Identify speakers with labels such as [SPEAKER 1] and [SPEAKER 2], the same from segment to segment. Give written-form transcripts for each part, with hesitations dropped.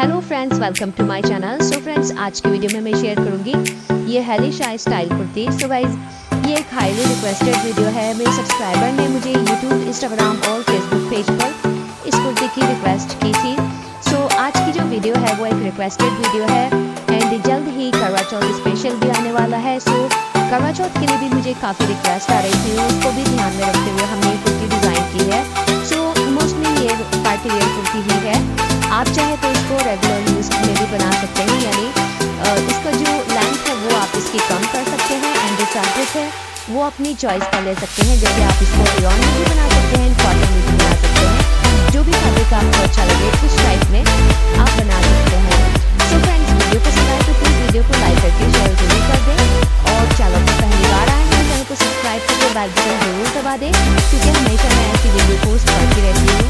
[SPEAKER 1] Hello friends, welcome to my channel. So friends, आज की video में मैं शेयर करूंगी ये हेली शाई स्टाइल कुर्ती। सो गाइज, ये एक हाईली रिक्वेस्टेड वीडियो है। मेरे सब्सक्राइबर ने मुझे यूट्यूब, इंस्टाग्राम और फेसबुक पेज पर इस कुर्ती की रिक्वेस्ट की थी। सो आज की जो वीडियो है वो एक रिक्वेस्टेड वीडियो है एंड जल्द ही करवा चौथ स्पेशल भी आने वाला है। सो करवा चौथ के लिए भी मुझे काफ़ी रिक्वेस्ट आ रही थी, उसको भी ध्यान में रखते हुए हमने ये कुर्ती डिज़ाइन की है। सो मोस्टली ये पार्टी वेयर कुर्ती ही है। आप चाहे तो इसको रेगुलर यूज़ में भी बना सकते हैं, यानी इसका जो लेंथ है वो आप इसकी कम कर सकते हैं एंड जो फैब्रिक है वो अपनी चॉइस का ले सकते हैं। जैसे आप इसको रेयॉन में भी बना सकते हैं, कॉटन में भी बना सकते हैं, जो भी फैब्रिक आपको अच्छा लगे उस टाइप में आप बना सकते हैं। सो फ्रेंड्स, वीडियो पसंद आए तो प्लीज़ वीडियो को लाइक करके शेयर जरूर कर दें और चैनल पर पहली बार आए हैं चैनल को सब्सक्राइब करके बेल बटन जरूर दबा दें, क्योंकि हमेशा मैं ऐसी वीडियो पोस्ट करती रहती हूँ।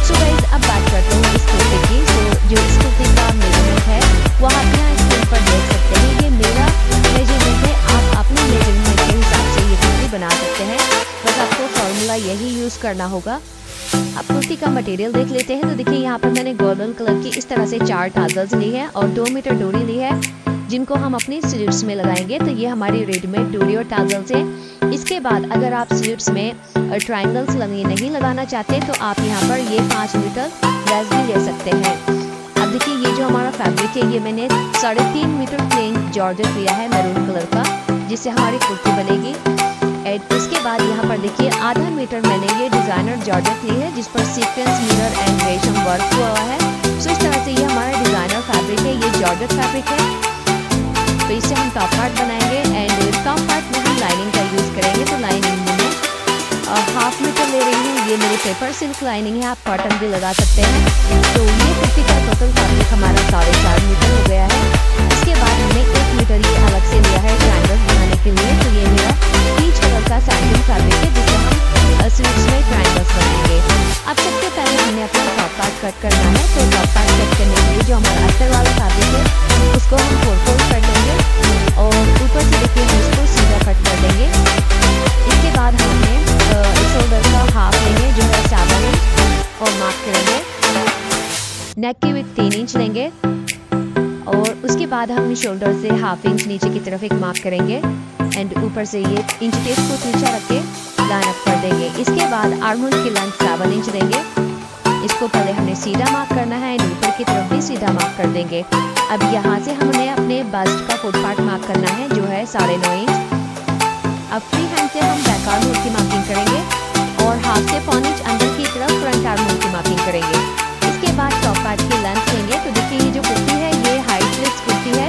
[SPEAKER 1] सो गाइस, अब बात करते हैं इस कुर्ती की। सो जो इस कुर्ती का मेजरमेंट है वो आप यहाँ स्क्रीन पर देख सकते हैं। ये मेरा मेजरमेंट है, आप अपने मेजरमेंट के हिसाब से ये कुर्ती बना सकते हैं। बस आपको फॉर्मूला यही यूज़ करना होगा। अब कुर्ती का मटेरियल देख लेते हैं। तो देखिए, यहाँ पर मैंने गोल्डन कलर की इस तरह से 4 टाजल्स ली है और 2 मीटर डोरी ली है, जिनको हम अपनी स्लीव्स में लगाएंगे। तो ये हमारी रेडीमेड डोरी और टाजल्स है। इसके बाद अगर आप स्लीव्स में ट्रायंगल्स नहीं लगाना चाहते तो आप यहाँ पर ये 5 मीटर लेस भी ले सकते हैं। अब देखिए, ये जो हमारा फैब्रिक है ये मैंने 3.5 मीटर प्लेन जॉर्जेट लिया है मैरून कलर का, जिससे हमारी कुर्ती बनेगी। एंड इसके बाद यहाँ पर देखिए, आधा मीटर मैंने ये डिज़ाइनर जॉर्जेट ली है, जिस पर सीक्वेंस, मिरर एंड रेशम वर्क हुआ है। सो इस तरह से ये हमारा डिज़ाइनर फैब्रिक है, ये जॉर्जेट फैब्रिक है। तो इससे हम टॉप पार्ट बनाएंगे एंड टॉप पार्ट में हम लाइनिंग का यूज़ करेंगे। तो लाइनिंग में 1/2 मीटर ले रही हूँ। ये मेरी पेपर सिल्क लाइनिंग है, आप कॉटन भी लगा सकते हैं। तो ये कुर्ती का टोटल फैब्रिक हमारा 4.5 मीटर हो गया है। इसके बाद हमने 1 मीटर ये अलग से लिया है ट्रायंगल्स बनाने के लिए। तो ये मेरा पीच कलर का सैंडल फैब्रिक है, जिससे हम स्लीव्स में ट्रायंगल्स बनाएंगे। अब सबसे पहले हमने अपना टॉप पार्ट कट करना है। तो टॉप पार्ट कट करने के लिए जो हमारा अस्तर वाला फैब्रिक है उसको हम 4 फोल्ड कर लेंगे और ऊपर से देखिए हम इसको सीधा कट कर देंगे। इसके बाद हमने शोल्डर का हाफ लेंगे जो है 7 इंच और मार्क करेंगे। नेक की विड्थ 3 इंच लेंगे और उसके बाद हम शोल्डर से 1/2 इंच नीचे की तरफ एक मार्क करेंगे एंड ऊपर से ये इंच टेप को नीचे रख के लाइन अप कर देंगे। इसके बाद आर्महोल की लेंथ 7 इंच लेंगे। इसको पहले हमने सीधा मार्क करना है एंड ऊपर की तरफ भी सीधा मार्क कर देंगे। अब यहाँ से हमने अपने बस्ट का फुट पार्ट मार्क करना है जो है 9.5 इंच। अब फ्री हैंड से हम बैक आर्म होल की मार्किंग करेंगे और 1/2 से 1 इंच अंदर की तरफ फ्रंट आर्म होल की मार्किंग करेंगे। इसके बाद टॉप पार्ट की लेंथ लेंगे। तो देखिए, ये जो कुर्ती है ये हाई स्लिट्स कुर्ती है,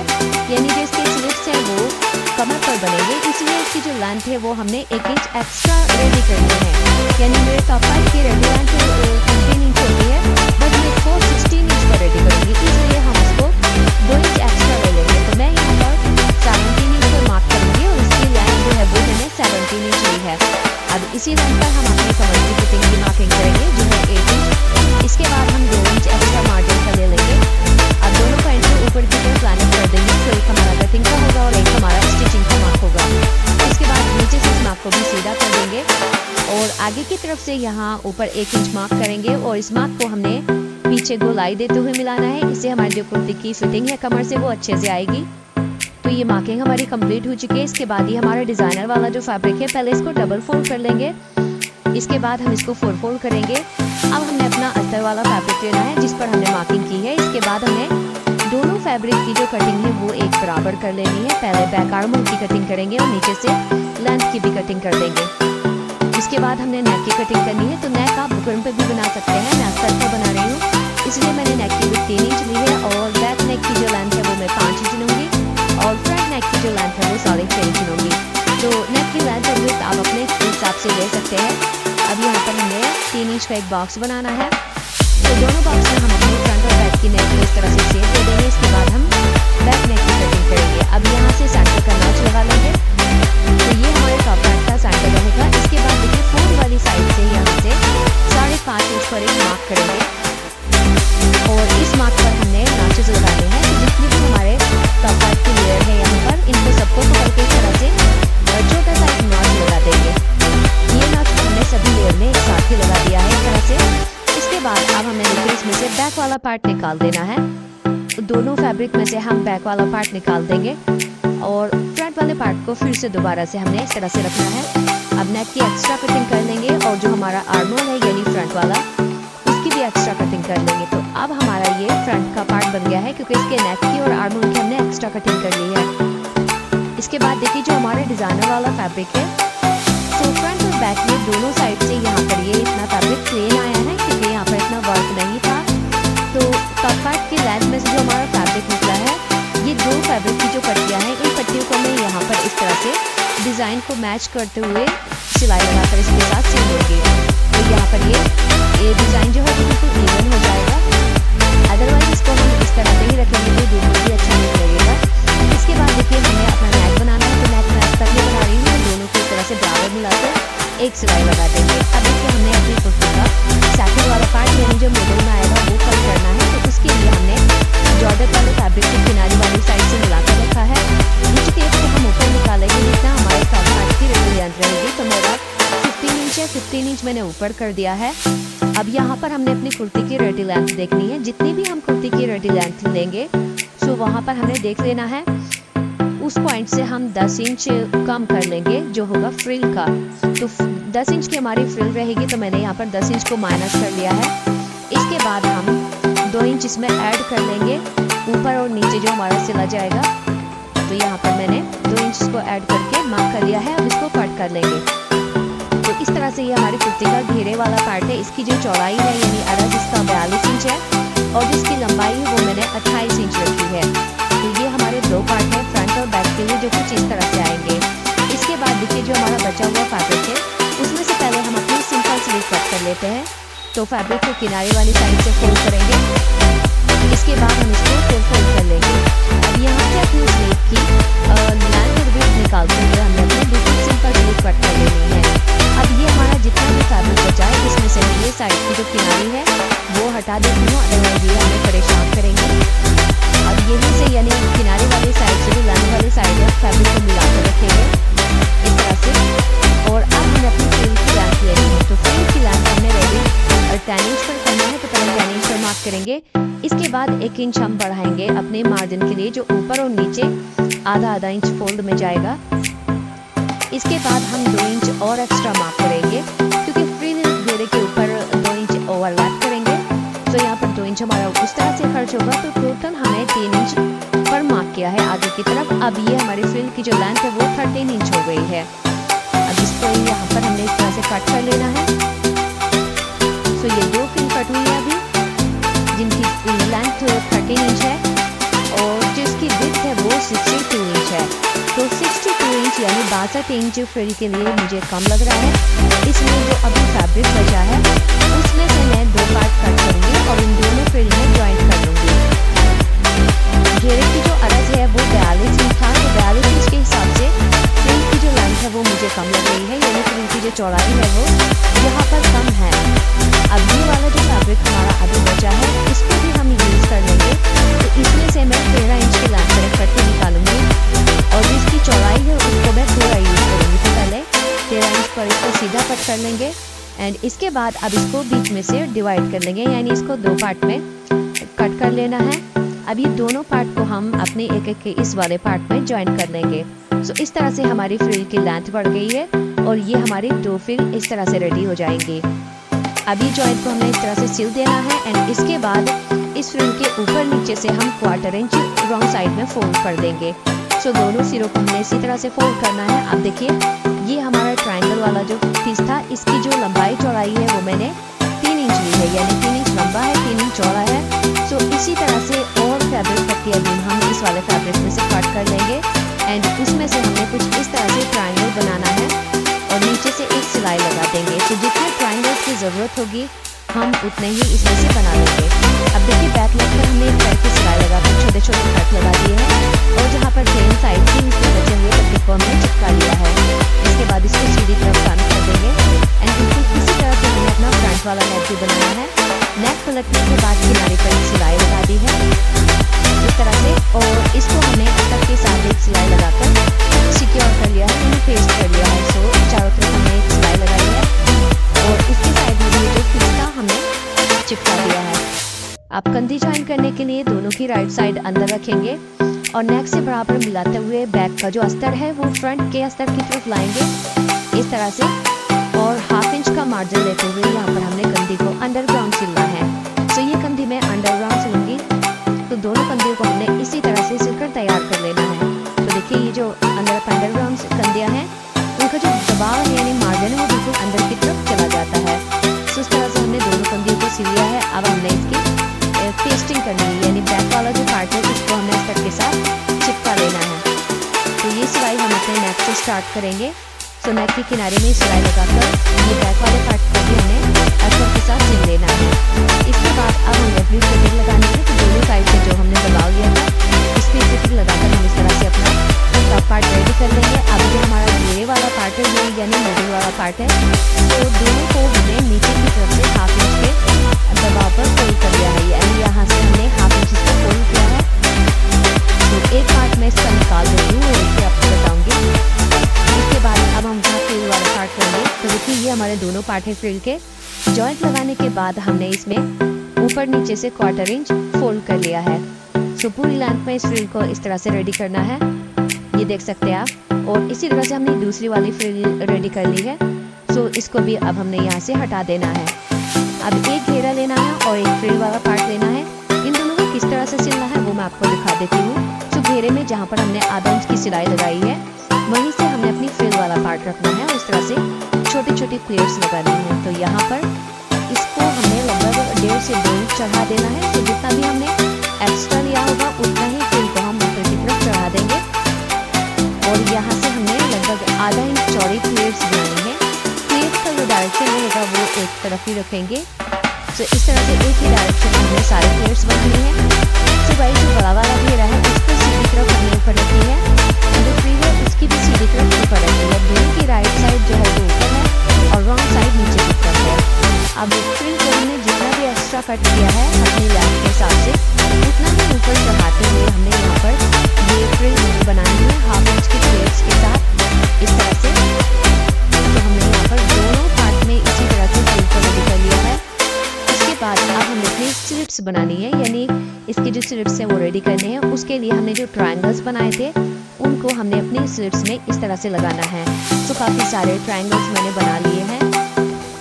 [SPEAKER 1] यानी जो इसके स्लिट्स हैं वो कमर पर बनेंगे, इसलिए इसकी जो लेंथ है वो हमने 1 इंच एक्स्ट्रा रेडी करनी है। यानी मेरे टॉप पार्ट की रेडी लेंथ 15 इंच होती है, बट मैं इसको 16 इंच पर रेडी करूँगी, इसलिए हम इसको 2 इंच एक्स्ट्रा ले लेंगे। तो मैं यहाँ पर 17 इंच पर मार्क करूँगी और इसकी लाइन जो है वो मैंने 17 इंच ली है। अब इसी लाइन पर हम अपनी कमर की फिटिंग की मार्किंग करेंगे जो है 8 इंच। इसके बाद हम 2 इंच एक्स्ट्रा मार्जिन का ले लेंगे। अब दोनों पॉइंट को ऊपर की तरफ लाइन कर देंगे। तो एक हमारा कटिंग का होगा और एक हमारा स्टिचिंग का मार्क होगा। इसके बाद नीचे से इस मार्क को भी सीधा कर देंगे और आगे की तरफ से यहाँ ऊपर 1 इंच मार्क करेंगे और इस मार्क को हमने पीछे गोलाई देते हुए मिलाना है। इससे हमारी जो कुर्ती की फिटिंग है कमर से वो अच्छे से आएगी। तो ये मार्किंग हमारी कंप्लीट हो चुकी है। इसके बाद ये हमारा डिज़ाइनर वाला जो फैब्रिक है, पहले इसको डबल फोल्ड कर लेंगे, इसके बाद हम इसको 4 फोल्ड करेंगे। अब हमने अपना अस्तर वाला फैब्रिक लेना है जिस पर हमने मार्किंग की है। इसके बाद हमने दोनों फैब्रिक की जो कटिंग है वो एक बराबर कर लेनी है। पहले बैक आर्म होल की कटिंग करेंगे और नीचे से लेंथ की भी कटिंग कर देंगे। इसके बाद हमने नेक की कटिंग करनी है। तो नेक आप बुकरम पे भी बना सकते हैं, मैं अस्तर का बना रही हूँ इसलिए मैंने नेक की विड्थ 3 इंच ली है और बैक नेक की जो लेंथ है वो मैं 5 इंच लूँगी और फ्रंट नेक की जो लेंथ है वो 6.5 इंच लूँगी। तो नेक की लेंथ और विड्थ आप अपने हिसाब से ले सकते हैं। अब यहाँ पर हमें 3 इंच का एक बॉक्स बनाना है। तो दोनों बॉक्स में हम अपनी फ्रंट और बैक की नेक को इस तरह से शेप दे देंगे। इसके बाद हम बैक नेक की कटिंग करेंगे। अब यहाँ से सेंटर का नॉच लगा लेंगे। तो ये हमारे टॉप पार्ट का सेंटर रहेगा। इसके बाद देखिए, फोल्ड वाली साइड से यहाँ से 5.5 इंच पर एक मार्क करेंगे और इस मार्क पर हमने नॉचेस लगाने हैं। तो जितनी भी हमारे टॉप पार्ट की लेयर है यहाँ पर, इनको सबको पकड़ के इस तरह से छोटा सा एक नॉच लगा देंगे। ये नॉच हमने सभी लेयर में एक साथ ही लगा दिया है इस तरह से। इसके बाद अब हमें देखिए इसमें से बैक वाला पार्ट निकाल देना है। दोनों फैब्रिक में से हम बैक वाला पार्ट निकाल देंगे और फ्रंट वाले पार्ट को फिर से दोबारा से हमने इस तरह से रखना है। अब नेक की एक्स्ट्रा कटिंग कर लेंगे और जो हमारा आर्म होल है यानी फ्रंट वाला, उसकी भी एक्स्ट्रा कटिंग कर लेंगे। तो अब हमारा ये फ्रंट का पार्ट बन गया है क्योंकि इसके नेक की और आर्म होल की हमने एक्स्ट्रा कटिंग कर ली है। इसके बाद देखिए जो हमारा डिजाइनर वाला फैब्रिक है, तो फ्रंट और बैक में दोनों साइड से यहाँ पर ये इतना फैब्रिक प्लेन आया है क्योंकि यहाँ पर इतना वर्क नहीं था। तो कप पार्ट की लेंथ में से जो हमारा फैब्रिक निकला है, ये दो फैब्रिक की जो पट्टियाँ हैं, इन पट्टियों को मैं यहाँ पर इस तरह से डिज़ाइन को मैच करते हुए सिलाई लगाकर इसके साथ सिल लूँगी। तो यहाँ पर ये डिज़ाइन जो है बिल्कुल इवन हो जाएगा। अदरवाइज इसको हम इस तरह से ही रखेंगे तो दोनों भी अच्छा नहीं लगेगा। इसके बाद देखिए हमें अपना नेक बनाना है, तो नेक मैं आज तक नहीं बना रही हूँ, दोनों को इस तरह से बराबर मिलाकर एक सिलाई लगा देंगे। अब देखिए हमने अपनी कुर्ती का सैटिन वाला पार्ट यानी जो मिडल में आएगा वो कट करना है। तो उसके लिए हमने जॉर्जेट वाले फैब्रिक को किनारे वाली साइड से मिलाकर रखा है। नीचे टेप से हम ऊपर निकालेंगे जितना हमारे टॉप पार्ट की लेंथ रहेगी। तो मेरा 15 इंच है, 15 इंच मैंने ऊपर कर दिया है। अब यहाँ पर हमने अपनी कुर्ती की रेडी लेंथ देखनी है। जितनी भी हम कुर्ती की रेडी लेंथ लेंगे तो वहाँ पर हमने देख लेना है, उस पॉइंट से हम 10 इंच कम कर लेंगे जो होगा फ्रिल का। तो 10 इंच की हमारी फ्रिल रहेगी, तो मैंने यहाँ पर 10 इंच को माइनस कर लिया है। इसके बाद हम 2 इंच इसमें ऐड कर लेंगे ऊपर और नीचे जो हमारा सिला जाएगा। तो यहाँ पर मैंने 2 इंच को ऐड करके मार्क कर लिया है। अब इसको कट कर लेंगे। तो इस तरह से ये हमारी कुर्ती का घेरे वाला पार्ट है। इसकी जो चौड़ाई है यानी अरज इसका 42 इंच है और जिसकी लंबाई है वो मैंने 28 इंच रखी है। तो ये हमारे दो पार्ट हैं फ्रंट और बैक के लिए, जो कुछ इस तरह से आएंगे। इसके बाद देखिए जो हमारा बचा हुआ फैब्रिक है, उसमें से पहले हम अपनी सिंपल स्लीव कट कर लेते हैं। तो फैब्रिक को किनारे वाली साइड से फोल्ड करेंगे, इसके बाद हम इसको फोल्ड कर लेंगे। अब यहाँ से अपनी स्लीव की लेंथ और विड्थ निकालते हुए हमने अपनी दूसरी सिंपल स्लीव कट कर लेनी है। अब ये हमारा जितना भी फैब्रिक बचा है, इसमें से ये साइड की जो किनारी है वो हटा देती हूँ, अदरवाइज ये हमें परेशान करेंगे। अब यहीं से यानी किनारे वाली साइड से जो लाइन वाली साइड है फैब्रिक को मिला कर रखेंगे इस तरह से। और अब हमें अपनी फ्रिल की लेंथ लेनी है। तो फ्रिल की लेंथ हमने रेडी 10 इंच पर करना है, तो पहले 10 इंच पर मार्क करेंगे। इसके बाद 1 इंच हम बढ़ाएंगे अपने मार्जिन के लिए, जो ऊपर और नीचे आधा इंच फोल्ड में जाएगा। इसके बाद हम 2 इंच और एक्स्ट्रा मार्क करेंगे क्योंकि फ्रिल घेरे के ऊपर 2 इंच ओवरलैप करेंगे। तो यहाँ पर 2 इंच हमारा उस तरह से खर्च होगा। तो टोटल हमने 3 इंच पर मार्क किया है आगे की तरफ। अब ये हमारी फ्रिल की जो लेंथ है वो 13 इंच हो गई है। अब इसको यहाँ पर हमने इस तरह से कट कर लेना है। तो ये 2 फ्रिल कट हुई है अभी, जिनकी लेंथ 13 इंच है और जिसकी विड्थ है वो 62 इंच है। तो 62 इंच यानी 62 इंच फ्रिल के लिए मुझे कम लग रहा है। इसमें जो अभी फैब्रिक बचा है उसमें से मैं 2 पार्ट कट करूँगी और इन दोनों फ्रिल में ज्वाइंट कर लूँगी। घेरे की जो अरज है वो 42 इंच था, तो 42 इंच के हिसाब से फ्रिल की जो लेंथ है वो मुझे कम लग रही है, यानी फ्रिल की जो चौड़ाई है वो यहाँ पर कम है। अब ये वाला जो फैब्रिक हमारा अभी बचा है इसको भी हम यूज़ कर लेंगे। तो इसमें से मैं 13 इंच की लेंथ पर कट के निकालूंगी और जिसकी चौड़ाई है उसको मैं थोड़ा यूज़ करूँगी। तो पहले 13 इंच पर इसको सीधा कट कर लेंगे एंड इसके बाद अब इसको बीच में से डिवाइड कर लेंगे, यानी इसको 2 पार्ट में कट कर लेना है। अब ये दोनों पार्ट को हम अपने एक के इस वाले पार्ट में ज्वाइन कर लेंगे। सो इस तरह से हमारी फ्रिल की लेंथ बढ़ गई है और ये हमारी 2 फ्रिल इस तरह से रेडी हो जाएंगी। अभी जॉइंट को हमने इस तरह से सिल देना है एंड इसके बाद इस फ्रिल के ऊपर नीचे से हम 1/4 इंच रॉन्ग साइड में फोल्ड कर देंगे। सो दोनों सिरों को हमने इसी तरह से फोल्ड करना है। अब देखिए ये हमारा ट्रायंगल वाला जो पीस था, इसकी जो लंबाई चौड़ाई है वो मैंने 3 इंच ली है, यानी 3 इंच लंबा है, 3 इंच चौड़ा है। सो इसी तरह से और फैब्रिक कट किया हम इस वाले फैब्रिक में से कट कर लेंगे एंड उसमें से हमने कुछ इस तरह से ट्रायंगल बनाना है और नीचे से एक सिलाई लगा देंगे। तो जितने ट्रायंगल्स की ज़रूरत होगी हम उतने ही इसमें से बना लेंगे। अब देखिए बैक नेक पर हमने एक पैर की सिलाई लगाकर छोटे छोटे कट लगा दिए हैं और जहाँ पर प्लेन साइड थी उसमें बचे हुए कपड़े को हमने चिपका लिया है। इसके बाद इसको सीधी तरफ टर्न कर देंगे एंड बिल्कुल इसी तरह से हमने अपना फ्रंट वाला नेक भी बनाया है। नेक पलटने के बाद किनारे पर सिलाई लगा दी है इस तरह से और इसको हमने तक के साथ एक सिलाई लगाकर सिक्योर कर लिया है, यानी पेस्ट कर लिया है। सो चारों तरफ हमने एक सिलाई लगाई है और इसके साइड में भी जो फिस्टा हमने चिपका दिया है। आप कंधी ज्वाइन करने के लिए दोनों की राइट साइड अंदर रखेंगे और नेक से बराबर मिलाते हुए बैक का जो अस्तर है वो फ्रंट के अस्तर की तरफ लाएंगे इस तरह से, और हाफ इंच का मार्जिन लेते हुए यहाँ पर हमने कंधी को अंडरग्राउंड सिलना है। तो ये कंधी मैं अंडरग्राउंड सिलूंगी, तो दोनों कंधियों को हमने इसी तरह से सिलकर तैयार कर लेना है। तो देखिए ये जो अंडरग्राउंड कंधियाँ हैं उनका जो दबाव है यानी मार्जिन है वो बिल्कुल अंदर की तरफ चला जाता है। तो इस तरह से हमने दोनों कंधियों को सिल लिया है। अब हमने इसकी पेस्टिंग करनी है, यानी बैक वाला जो पार्ट है इसको हमने अस्तर के साथ चिपका लेना है। तो ये सिलाई हम अपने नेक से स्टार्ट करेंगे। तो नेक के किनारे में सिलाई लगाकर ये बैक वाले पार्ट को भी हमने अस्तर के साथ सिल लेना है। इसके बाद अब हमें अपनी फिटिंग लगानी है। तो दोनों साइड से जो हमने दबाव लिया था इस पर फिटिंग लगाकर हम इस तरह से अपना टॉप पार्ट रेडी कर लेंगे। अब जो हमारा घेरे वाला पार्ट है ये यानी मिडिल वाला पार्ट है, तो दोनों को हमने नीचे की तरफ से हाफ इंच के दबाव पर फोल्ड कर लिया है, यानी यहाँ से हमने हाफ इंच इसको फोल्ड किया है। तो एक पार्ट मैं इसका निकाल देती हूँ और इससे आपको बताऊंगी। इसके बाद अब हम फ्रिल वाला पार्ट करेंगे। तो देखिए ये हमारे दोनों पार्ट है फ्रिल के। जॉइंट लगाने के बाद हमने इसमें ऊपर नीचे से 1/4 इंच फोल्ड कर लिया है। सो पूरी लेंथ में इस फ्रिल को इस तरह से रेडी करना है, ये देख सकते हैं आप। और इसी तरह से हमने दूसरी वाली फ्रिल रेडी कर ली है। सो इसको भी अब हमने यहाँ से हटा देना है। अब एक घेरा लेना है और एक फ्रिल वाला पार्ट लेना है। इन दोनों को किस तरह से सिलना है वो मैं आपको दिखा देती हूँ। तो घेरे में जहाँ पर हमने आधा इंच की सिलाई लगाई है वहीं से हमने अपनी फ्रिल वाला पार्ट रखना है और इस तरह से छोटी छोटी प्लेट्स लगानी है। तो यहाँ पर इसको हमने लगभग 1.5 से 2 इंच चढ़ा देना है। तो जितना भी हमने एक्स्ट्रा लिया होगा उतना ही फ्रिल को हम ऊपर की तरफ चढ़ा देंगे और यहाँ से हमने लगभग आधा इंच चौड़ी प्लेट्स बनानी है। प्लेट का जो डायरेक्शन रहेगा वो एक तरफ ही रखेंगे। तो इस तरह से एक ही डायरेक्शन में हमने सारे प्लेट्स बनानी है। तो भाई जो बड़ा वाला घेरा है उसको सीधी तरफ हमने ऊपर रखी है, जो फ्रिल है उसकी भी सीधी तरफ ऊपर रखी है। दोनों की राइट साइड जो है वो ऊपर है और रॉन्ग साइड नीचे की तरफ है। अब फ्रिल को हमने जितना भी एक्स्ट्रा कट किया है अपनी लेंथ के हिसाब से उतना ही ऊपर चढ़ाते हुए हमने यहाँ पर ये फ्रिल बनानी है हाफ इंच की प्लेट्स के साथ इस तरह से। तो हमने यहाँ पर दोनों पार्ट में इसी तरह से फ्रिल को रेडी कर लिया है। इसके बाद अब हमें अपनी स्लिट्स बनानी है, यानी इसके जो स्लिट्स हैं वो रेडी करने हैं। उसके लिए हमने जो ट्रायंगल्स बनाए थे उनको हमने अपनी स्लिट्स में इस तरह से लगाना है। तो काफ़ी सारे ट्रायंगल्स मैंने बना लिए हैं,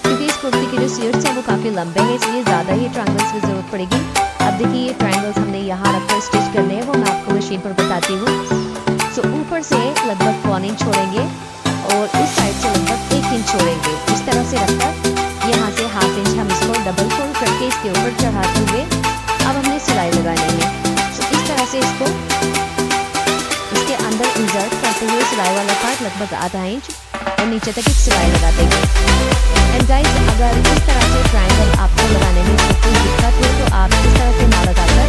[SPEAKER 1] क्योंकि इस कुर्ती के जो स्लिट्स हैं वो काफ़ी लंबे हैं इसलिए ज़्यादा ही ट्रायंगल्स की ज़रूरत पड़ेगी। अब देखिए ये ट्रायंगल्स हमने यहाँ रखकर स्टिच करने हैं, वो मैं आपको मशीन पर बताती हूँ। तो ऊपर से लगभग 1 इंच छोड़ेंगे और इस साइड से लगभग 1 इंच छोड़ेंगे। इस तरह से रखकर यहाँ से हाफ इंच हम इसको डबल फोल्ड करके इसके ऊपर चढ़ाते हुए अब हमने सिलाई लगानी है। तो इस तरह से इसको इसके अंदर इंसर्ट करते हुए सिलाई वाला पार्ट लगभग आधा इंच और नीचे तक एक सिलाई लगा देंगे। एंड गाइस अगर इस तरह से ट्रायंगल आपको लगाने में कोई दिक्कत हो तो आप इस तरह से ना लगाकर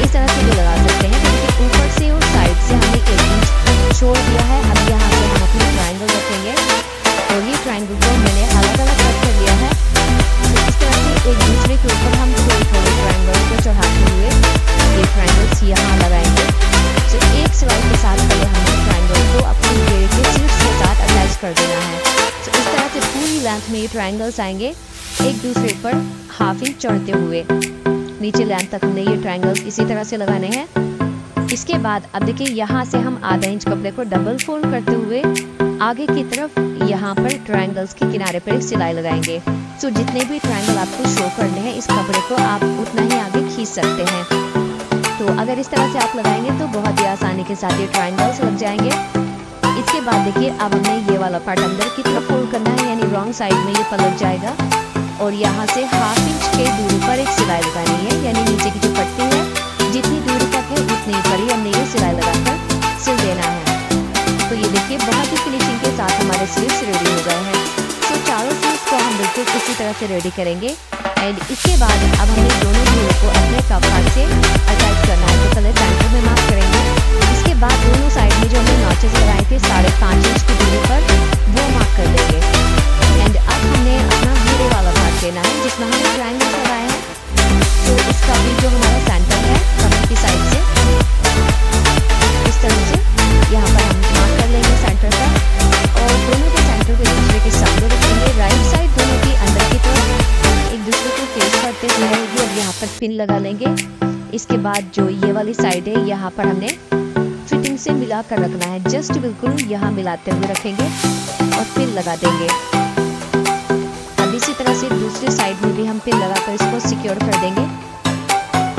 [SPEAKER 1] इस तरह से भी लगा सकते हैं, क्योंकि ऊपर से और साइड से हमने 1 इंच छोड़ दिया है। अब यहाँ से हम अपनी ट्रायंगल रखेंगे और ये ट्रायंगल को मैंने अलग अलग कट कर लिया है। तो इस तरह से एक दूसरे के ऊपर हम थोड़े थोड़े ट्रायंगल्स को चढ़ाते हुए ये ट्रायंगल्स यहाँ लगाएंगे। तो एक सिलाई के साथ पहले हमने ट्रायंगल को अपने घेरे के स्लिट्स के साथ अटैच कर देना है। तो इस तरह से पूरी लेंथ में ये ट्रायंगल्स आएंगे एक दूसरे पर हाफ इंच चढ़ते हुए। नीचे लेंथ तक हमने ये ट्रायंगल्स इसी तरह से लगाने हैं। इसके बाद अब देखिए यहाँ से हम आधा इंच कपड़े को डबल फोल्ड करते हुए आगे की तरफ यहाँ पर ट्रायंगल्स के किनारे पर एक सिलाई लगाएंगे। सो जितने भी ट्रायंगल आपको शो करने हैं इस कपड़े को आप उतना ही आगे खींच सकते हैं। तो अगर इस तरह से आप लगाएंगे तो बहुत ही आसानी के साथ ये ट्रायंगल्स लग जाएंगे। इसके बाद देखिए अब हमने ये वाला पार्ट अंदर की तरफ फोल्ड करना है, यानी रॉन्ग साइड में ये पलट जाएगा और यहाँ से हाफ इंच के दूरी पर एक सिलाई लगानी है, यानी नीचे की जो पट्टी है जितनी दूरी तक है उतनी पर ही हमने ये सिलाई लगाकर सिल देना है। तो ये देखिए बहुत ही फिनिशिंग के साथ हमारे स्लीव्स रेडी हो गए हैं। तो चारों स्लीव्स को हम बिल्कुल इसी तरह से रेडी करेंगे। एंड इसके बाद अब हमने दोनों घेरों को अपने टॉप पार्ट से अटैच करना है। तो पहले सेंटर में मार्क करेंगे, इसके बाद दोनों साइड में जो हमने नॉचेस लगाए थे 5.5 इंच की दूरी पर वो मार्क कर देंगे। एंड अब हमने अपना घेरे वाला पार्ट लेना है जिसमें हमने ट्रायंगल लगाए हैं। तो इसका भी जो हमारा सेंटर है कमर की साइड से इस तरह से यहाँ पर हम मार्क कर लेंगे सेंटर का और दोनों के सेंटर को एक दूसरे के सामने रखेंगे। राइट साइड दोनों की अंदर की तरफ एक दूसरे को फेस करते हुए रहेगी और यहाँ पर पिन लगा लेंगे। इसके बाद जो ये वाली साइड है यहाँ पर हमने फिटिंग से मिला कर रखना है, जस्ट बिल्कुल यहाँ मिलाते हुए रखेंगे और पिन लगा देंगे। अब इसी तरह से दूसरी साइड में भी हम पिन लगाकर इसको सिक्योर कर देंगे।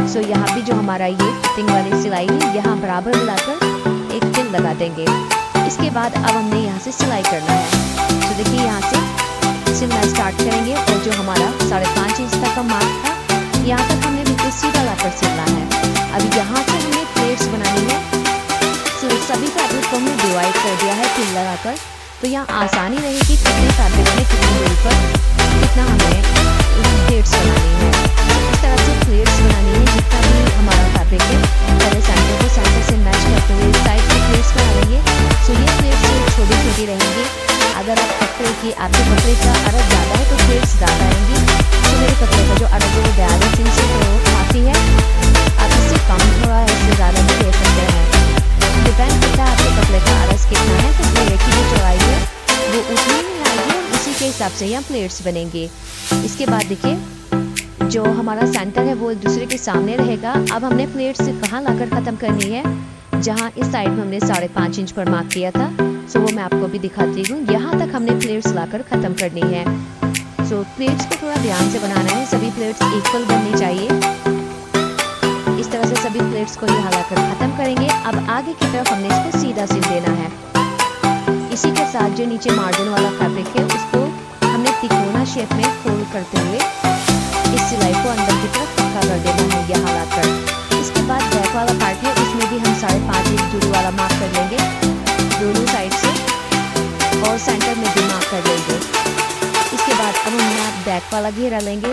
[SPEAKER 1] सो यहाँ भी जो हमारा ये फिटिंग वाली सिलाई है यहाँ बराबर मिलाकर एक पिन लगा देंगे। इसके बाद अब हमने यहाँ से सिलाई करना है। तो देखिए यहाँ से सिलना स्टार्ट करेंगे और जो हमारा 5.5 इंच तक का मार्क था यहाँ तक हमने बिल्कुल सीधा लाकर सिलना है। अब यहाँ से हमें प्लेट्स बनानी है। तो सभी फैब्रिक को हमने डिवाइड कर दिया है पिन लगाकर, तो यहाँ आसानी रहेगी कितने फैब्रिक में कितनी दूरी पर कितना हमें प्लेट्स बनानी है। इस तरह से प्लेट्स बनानी है जितना भी हमारा फैब्रिक है। पहले सेंटर को सेंटर से मैच करते हुए साइड से प्लेट्स बना लेंगे। तो ये प्लेट्स छोटी छोटी रहेंगी। अगर आप कपड़े की आपके कपड़े का अरब ज़्यादा है तो प्लेट्स ज़्यादा रहेंगी। तो मेरे कपड़े का जो अरब है वो 42 इंच तो काफ़ी है। आप इससे कम थोड़ा इससे ज़्यादा भी ले सकते हैं, डिपेंड करता है आपके कपड़े का अरज कितना है। तो घेरे की जो चौड़ाई है वो उतनी ही आएगी, उसी के हिसाब से यहाँ प्लेट्स बनेंगे। इसके बाद देखिए जो हमारा सेंटर है वो एक दूसरे के सामने रहेगा। अब हमने प्लेट्स कहाँ लाकर ख़त्म करनी है, जहाँ इस साइड में हमने 5.5 इंच पर मार्क किया था। सो वो मैं आपको भी दिखाती हूँ। यहाँ तक हमने प्लेट्स लाकर ख़त्म करनी है। सो प्लेट्स को थोड़ा ध्यान से बनाना है, सभी प्लेट्स इक्वल बननी चाहिए। इस तरह से सभी प्लेट्स को यहाँ लाकर ख़त्म करेंगे। अब आगे की तरफ हमने इसको सीधा सिल देना है। इसी के साथ जो नीचे मार्जिन वाला फैब्रिक है उसको हमने तिकोना शेप में फोल्ड करते हुए इस सिलाई को अंदर की तरफ पक्का कर देना है यहाँ लाकर। इसके बाद बैक वाला पार्ट है उसमें भी हम 5.5 इंच दूरी वाला मार्क कर लेंगे दोनों साइड से और सेंटर में भी मार्क कर लेंगे। इसके बाद अब हम यहाँ बैक वाला घेरा लेंगे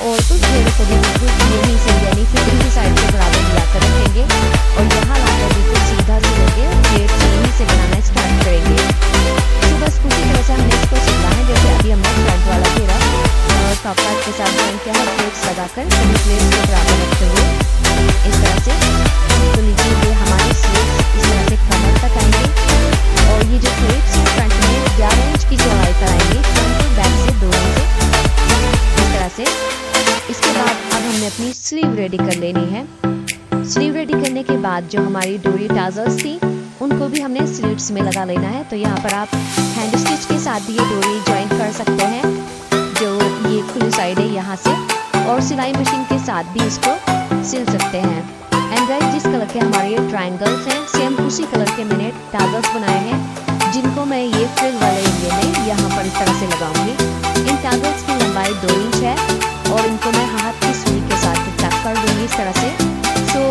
[SPEAKER 1] और उस घेरे को भी बिल्कुल यहीं से यानी फिटिंग की साइड से बराबर मिलाकर रखेंगे और यहाँ लाकर बिल्कुल सीधा सिलेंगे। प्लेट यहीं से बनाना स्टार्ट करेंगे। तो बस उसी तरह से हमने इसको सिलना है जैसे अभी हमने फ्रंट वाला घेरा और टॉप पार्ट के साथ ज्वाइन किया है। प्लेट्स लगाकर सभी प्लेट्स को बराबर रखते हुए इस तरह से तो लीजिए ये हमारी स्लीव्स इस तरह से कमर तक आएंगे और ये जो प्लेट्स हैं फ्रंट में 11 इंच की चौड़ाई पर आएंगी, फ्रंट और बैक से 2 इंच इस तरह से। इसके बाद अब हमने अपनी स्लीव रेडी कर लेनी है। स्लीव रेडी करने के बाद जो हमारी डोरी टाजल्स थी उनको भी हमने स्लीव्स में लगा लेना है। तो यहाँ पर आप हैंड स्टिच के साथ भी ये डोरी ज्वाइन कर सकते हैं जो ये खुली साइड है यहाँ से, और सिलाई मशीन के साथ भी इसको सिल सकते हैं। एंड गाइस जिस कलर के हमारे ये ट्रायंगल्स हैं सेम उसी कलर के मैंने टाजल्स बनाए हैं जिनको मैं ये फ्रिल वाले एरिया में यहाँ पर इस तरह से लगाऊंगी। इन टाजल्स की लंबाई 2 इंच है और इनको मैं हाथ की सुई के साथ टक कर दूंगी इस तरह से। सो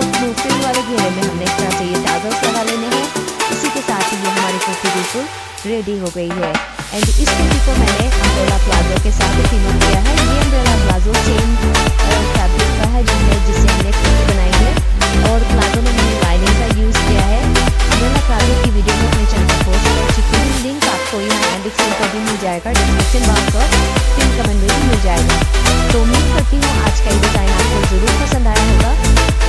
[SPEAKER 1] फ्रिल वाले घेरे में हमने इस तरह से ये टाजल्स लगा लेने हैं। इसी के साथ ही ये हमारी कुर्ती बिल्कुल रेडी हो गई है। एंड इस कुर्ती को मैंने अम्ब्रेला प्लाजो के साथ टीम किया है। ये अम्ब्रेला प्लाजो सेम फैब्रिक का है जिससे हमने कुर्ती बनाई है और प्लाजो में मैंने लाइनिंग का यूज़ किया है। अम्ब्रेला प्लाजो की वीडियो में अपने चैनल पर पोस्ट कर चुकी हूँ, लिंक आपको यहाँ एंड स्क्रीन पर भी मिल जाएगा, डिस्क्रिप्शन बॉक्स और पिन कमेंट में भी मिल जाएगा। तो उम्मीद करती हूँ आज का ये डिज़ाइन आपको ज़रूर पसंद आया होगा।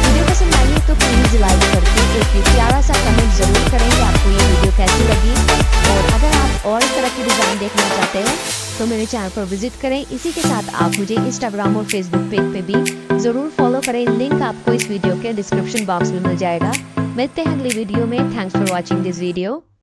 [SPEAKER 1] वीडियो पसंद आई है तो प्लीज़ लाइक करके एक प्यारा सा कमेंट ज़रूर करें कि आपको ये वीडियो कैसी लगी। और अगर आप और इस तरह की डिज़ाइन देखना चाहते हैं तो मेरे चैनल पर विजिट करें। इसी के साथ आप मुझे इंस्टाग्राम और फेसबुक पेज पे भी ज़रूर फॉलो करें, लिंक आपको इस वीडियो के डिस्क्रिप्शन बॉक्स में मिल जाएगा। मिलते हैं अगली वीडियो में। Thanks for watching this video.